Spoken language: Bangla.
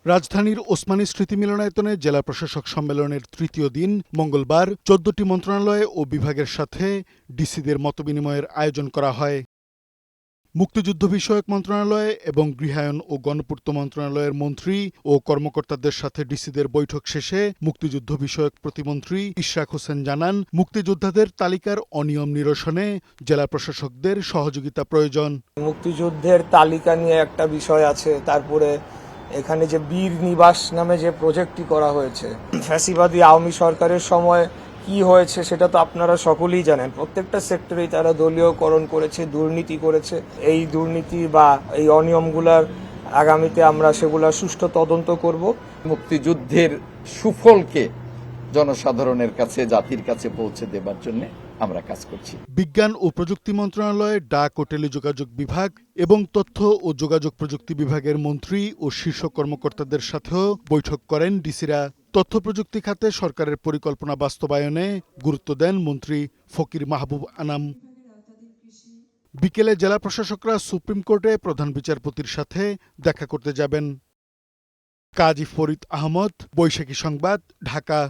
রাজধানীর ওসমানী স্মৃতি মিলনায়তনে জেলা প্রশাসক সম্মেলনের তৃতীয় দিন মঙ্গলবার ১৪টি মন্ত্রণালয় ও বিভাগের সাথে ডিসিদের মতবিনিময়ের আয়োজন করা হয়। মুক্তিযুদ্ধ বিষয়ক মন্ত্রণালয় এবং গৃহায়ন ও গণপূর্ত মন্ত্রণালয়ের মন্ত্রী ও কর্মকর্তাদের সাথে ডিসিদের বৈঠক শেষে মুক্তিযুদ্ধ বিষয়ক প্রতিমন্ত্রী ইশরাক হোসেন জানান, মুক্তিযোদ্ধাদের তালিকার অনিয়ম নিরসনে জেলা প্রশাসকদের সহযোগিতা প্রয়োজন। মুক্তিযুদ্ধের তালিকা নিয়ে একটা বিষয় আছে, তারপরে এখানে যে বীর নিবাস নামে যে প্রজেক্টটি করা হয়েছে, ফ্যাসিবাদী আওয়ামী সরকারের সময় কি হয়েছে সেটা তো আপনারা সকলেই জানেন। প্রত্যেকটা সেক্টরেই তারা দলীয়করণ করেছে, দুর্নীতি করেছে। এই দুর্নীতি বা এই অনিয়মগুলার আগামীতে আমরা সেগুলা সুষ্ঠু তদন্ত করব। মুক্তিযুদ্ধের সুফলকে জনসাধারণের কাছে, জাতির কাছে পৌঁছে দেবার জন্য আমরা কাজ করছি। বিজ্ঞান ও প্রযুক্তি মন্ত্রণালয়, ডাক ও টেলিযোগাযোগ বিভাগ এবং তথ্য ও যোগাযোগ প্রযুক্তি বিভাগের মন্ত্রী ও শীর্ষ কর্মকর্তাদের সাথেও বৈঠক করেন ডিসিরা। তথ্য প্রযুক্তি খাতে সরকারের পরিকল্পনা বাস্তবায়নে গুরুত্ব দেন মন্ত্রী ফকির মাহবুব আনাম। বিকেলে জেলা প্রশাসকরা সুপ্রিম কোর্টে প্রধান বিচারপতির সাথে দেখা করতে যাবেন। কাজী ফরিদ আহমদ, বৈশাখী সংবাদ, ঢাকা।